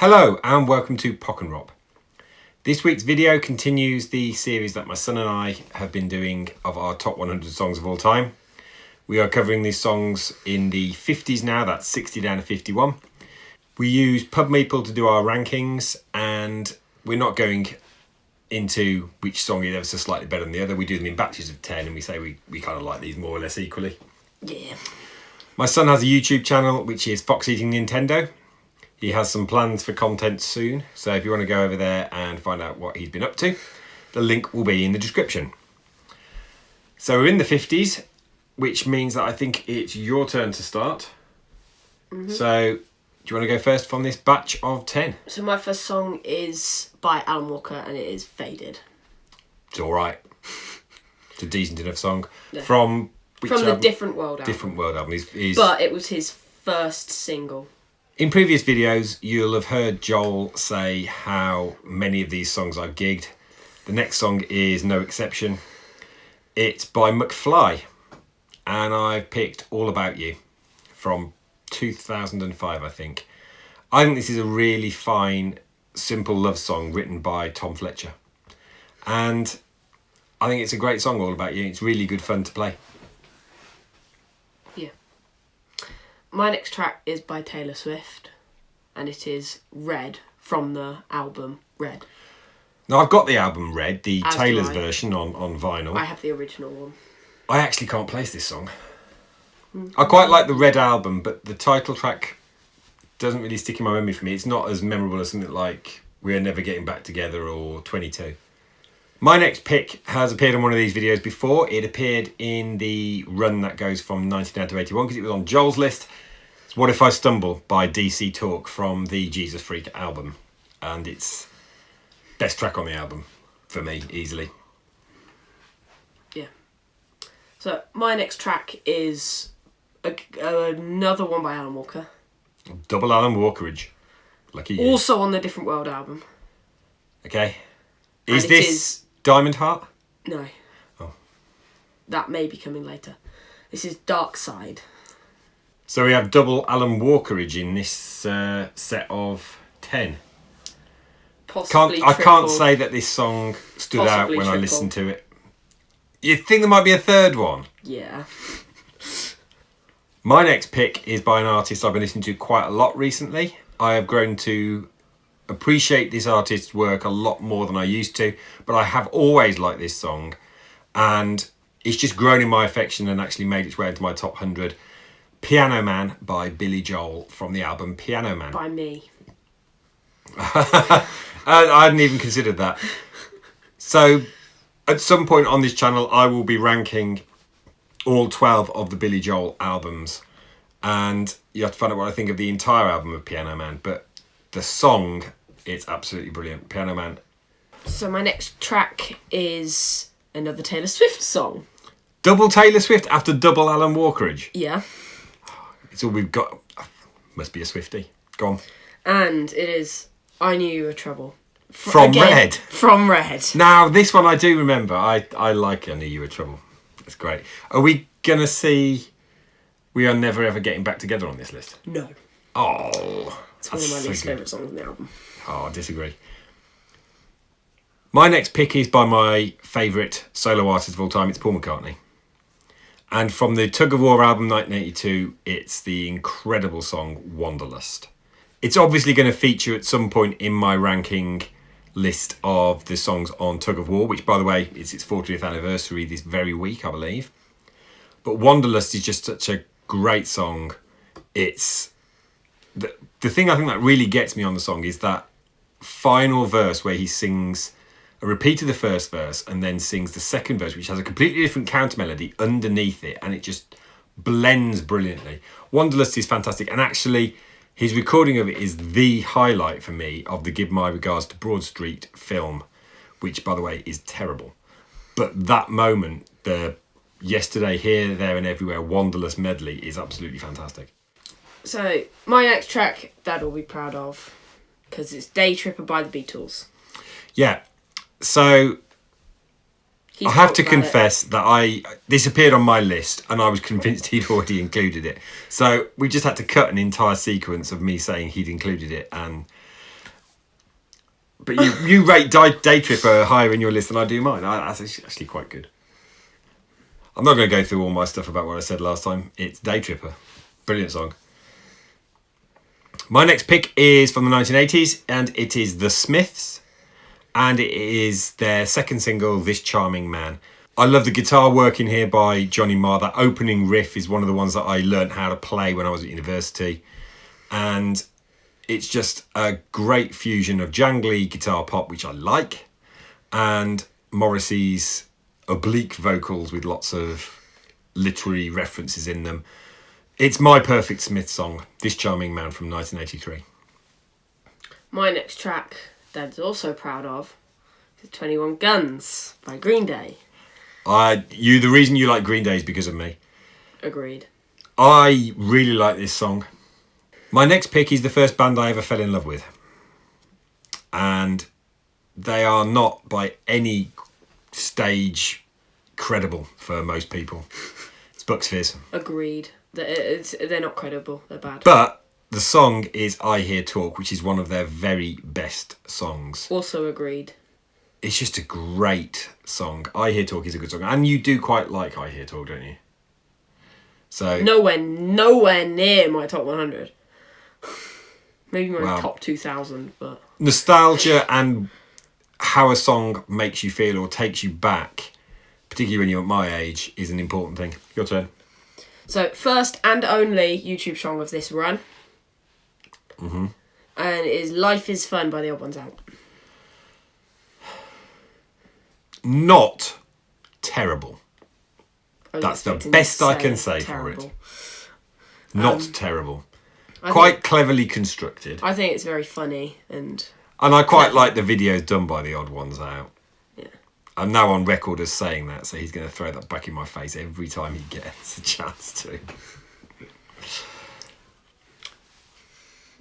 Hello and welcome to Pock and Rob. This week's video continues the series that my son and I have been doing of our top 100 songs of all time. We are covering these songs in the 50s now, that's 60 down to 51. We use PubMeeple to do our rankings and we're not going into which song is ever so slightly better than the other. We do them in batches of 10 and we say we kind of like these more or less equally. Yeah. My son has a YouTube channel which is FoxEatingNintendo. He has some plans for content soon, so if you want to go over there and find out what he's been up to, the link will be in the description. So we're in the 50s, which means that I think it's your turn to start. Mm-hmm. So do you want to go first from this batch of 10? So my first song is by Alan Walker and it is Faded. It's all right. It's a decent enough song. Yeah. From which From the album? Different World album. Different World album. He's... But it was his first single. In previous videos, you'll have heard Joel say how many of these songs I've gigged. The next song is no exception. It's by McFly, and I've picked All About You from 2005, I think. I think this is a really fine, simple love song written by Tom Fletcher. And I think it's a great song, All About You. It's really good fun to play. Yeah. My next track is by Taylor Swift, and it is Red from the album Red. Now, I've got the album Red, the As Taylor's do I. version on vinyl. I have the original one. I actually can't place this song. I quite like the Red album, but the title track doesn't really stick in my memory for me. It's not as memorable as something like We're Never Getting Back Together or 22. My next pick has appeared on one of these videos before. It appeared in the run that goes from 99 to 81 because it was on Joel's list. It's What If I Stumble by DC Talk from the Jesus Freak album. And it's best track on the album for me, easily. Yeah. So my next track is another one by Alan Walker. Double Alan Walkerage. Lucky you. Also on the Different World album. Okay. And Is it this is- Diamond Heart? No. Oh. That may be coming later. This is Dark Side. So we have double Alan Walkerage in this set of 10. Possibly I can't triple. say that this song stood out Possibly when I triple. listened to it. You think there might be a third one? Yeah. My next pick is by an artist I've been listening to quite a lot recently. I have grown to appreciate this artist's work a lot more than I used to, but I have always liked this song, and it's just grown in my affection and actually made its way into my top 100. Piano Man by Billy Joel from the album Piano Man. By me. I hadn't even considered that. So at some point on this channel I will be ranking all 12 of the Billy Joel albums, and you have to find out what I think of the entire album of Piano Man, but the song, it's absolutely brilliant. Piano Man. So my next track is another Taylor Swift song. Double Taylor Swift after double Alan Walkerage. Yeah. It's all we've got. Must be a Swiftie. Go on. And it is I Knew You Were Trouble. From Red. From Red. Now, this one I do remember. I like I Knew You Were Trouble. It's great. Are we going to see We Are Never Ever Getting Back Together on this list? No. Oh. It's one of my that's so least good. favourite songs on the album. Oh, I disagree. My next pick is by my favourite solo artist of all time. It's Paul McCartney. And from the Tug of War album 1982, it's the incredible song Wanderlust. It's obviously going to feature at some point in my ranking list of the songs on Tug of War, which, by the way, it's its 40th anniversary this very week, I believe. But Wanderlust is just such a great song. It's... The thing I think that really gets me on the song is that final verse where he sings a repeat of the first verse and then sings the second verse, which has a completely different counter melody underneath it, and it just blends brilliantly. Wanderlust is fantastic, and actually his recording of it is the highlight for me of the Give My Regards to Broad Street film, which, by the way, is terrible. But that moment, the Yesterday, Here, There and Everywhere Wanderlust medley is absolutely fantastic. So my next track, Dad will be proud of, because it's Day Tripper by the Beatles. Yeah, so He's I have talked to about confess that this appeared on my list and I was convinced he'd already included it. So we just had to cut an entire sequence of me saying he'd included it, and But you rate Day Tripper higher in your list than I do mine. That's actually quite good. I'm not going to go through all my stuff about what I said last time. It's Day Tripper. Brilliant song. My next pick is from the 1980s, and it is The Smiths, and it is their second single, This Charming Man. I love the guitar work in here by Johnny Marr. That opening riff is one of the ones that I learnt how to play when I was at university, and it's just a great fusion of jangly guitar pop, which I like, and Morrissey's oblique vocals with lots of literary references in them. It's my perfect Smith song, This Charming Man from 1983. My next track, Dad's also proud of, is 21 Guns by Green Day. The reason you like Green Day is because of me. Agreed. I really like this song. My next pick is the first band I ever fell in love with. And they are not by any stage credible for most people. It's Bucks Fizz. Agreed. They're not credible. They're bad. But the song is I Hear Talk, which is one of their very best songs. Also agreed. It's just a great song. I Hear Talk is a good song. And you do quite like I Hear Talk, don't you? So Nowhere near my top 100. Maybe my top 2,000, but... Nostalgia and how a song makes you feel or takes you back, particularly when you're at my age, is an important thing. Your turn. So, first and only YouTube song of this run. Mm-hmm. And it is Life is Fun by the Odd Ones Out. Not terrible. That's the expecting best to I can say terrible. for it. Not terrible. I Quite think, cleverly constructed. I think it's very funny and I quite like the videos done by the Odd Ones Out. yeah. I'm now on record as saying that, so he's going to throw that back in my face every time he gets a chance to.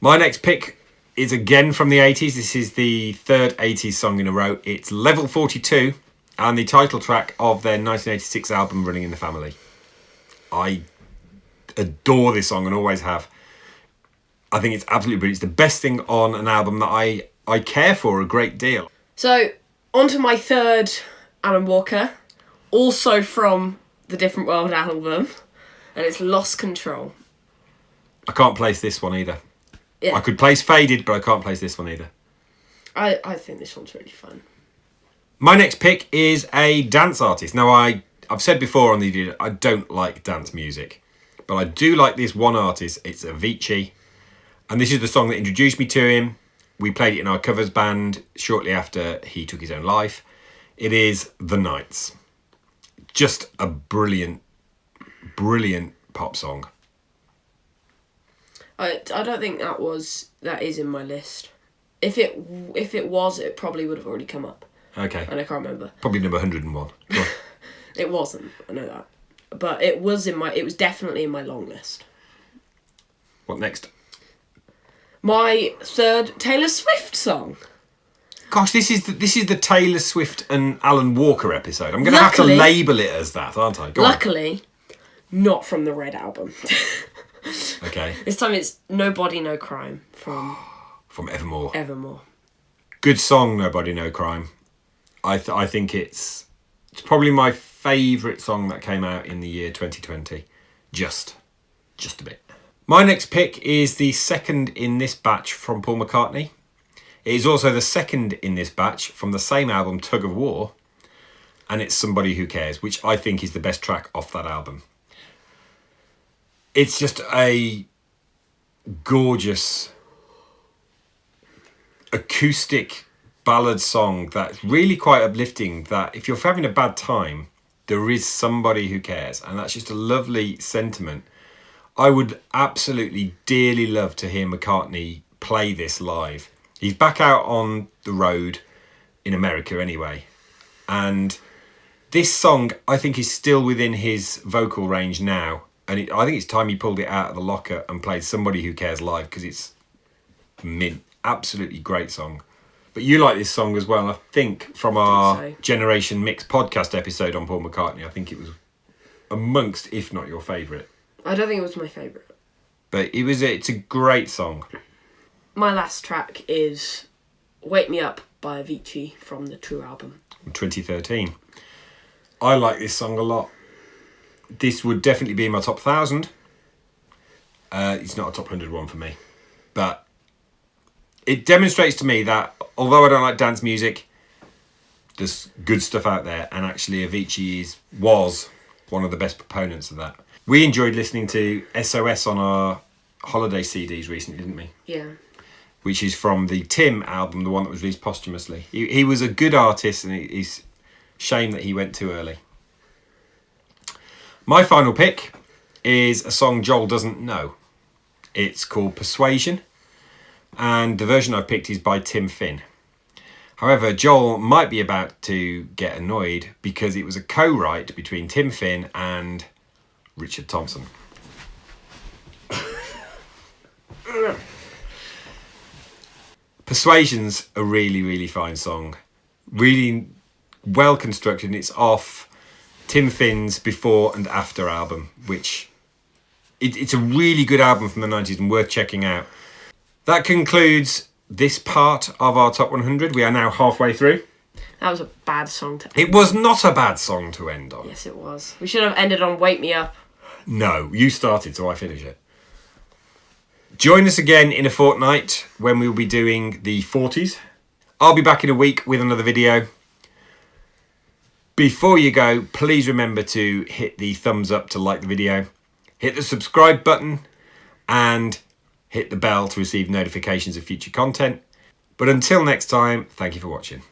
My next pick is again from the 80s. This is the third 80s song in a row. It's Level 42 and the title track of their 1986 album Running in the Family. I adore this song and always have. I think it's absolutely brilliant. It's the best thing on an album that I care for a great deal. So, on to my third Alan Walker, also from the Different World album, and it's Lost Control. I can't place this one either. Yeah. I could place Faded, but I can't place this one either. I think this one's really fun. My next pick is a dance artist. Now, I've said before on the video, I don't like dance music, but I do like this one artist. It's Avicii, and this is the song that introduced me to him. We played it in our covers band shortly after he took his own life. It is The Nights. Just a brilliant, brilliant pop song. I don't think that is in my list. If it was, it probably would have already come up. Okay. And I can't remember. Probably number 101. Go on. It wasn't. I know that. But it was definitely in my long list. What next? My third Taylor Swift song. Gosh, this is the Taylor Swift and Alan Walker episode. I'm going to have to Luckily- label it as that, aren't I? Go on. Luckily, not from the Red album. Okay. This time it's No Body, No Crime from Evermore. Evermore. Good song, Nobody No Crime. I think it's probably my favourite song that came out in the year 2020. Just a bit. My next pick is the second in this batch from Paul McCartney. It is also the second in this batch from the same album, Tug of War, and it's Somebody Who Cares, which I think is the best track off that album. It's just a gorgeous acoustic ballad song that's really quite uplifting, that if you're having a bad time, there is somebody who cares, and that's just a lovely sentiment. I would absolutely dearly love to hear McCartney play this live. He's back out on the road in America anyway, and this song I think is still within his vocal range now, and I think it's time he pulled it out of the locker and played Somebody Who Cares live, because it's mint. Absolutely great song. But you like this song as well, I think, from our Generation Mix podcast episode on Paul McCartney. I think it was amongst, if not your favourite. I don't think it was my favourite. But it's a great song. My last track is Wake Me Up by Avicii from the True album. 2013. I like this song a lot. This would definitely be in my top 1,000. It's not a top 100 one for me. But it demonstrates to me that although I don't like dance music, there's good stuff out there. And actually Avicii was one of the best proponents of that. We enjoyed listening to SOS on our holiday CDs recently, didn't we? Yeah. Which is from the Tim album, the one that was released posthumously. He was a good artist, and it's shame that he went too early. My final pick is a song Joel doesn't know. It's called Persuasion, and the version I've picked is by Tim Finn. However, Joel might be about to get annoyed because it was a co-write between Tim Finn and Richard Thompson. Persuasion's a really, really fine song. Really well constructed, and it's off Tim Finn's Before and After album, which it's a really good album from the 90s and worth checking out. That concludes this part of our top 100. We are now halfway through. That was a bad song to end. It was not a bad song to end on. Yes, it was. We should have ended on Wake Me Up. No, you started, so I finish it. Join us again in a fortnight when we'll be doing the 40s. I'll be back in a week with another video. Before you go, please remember to hit the thumbs up to like the video, hit the subscribe button, and hit the bell to receive notifications of future content. But until next time, thank you for watching.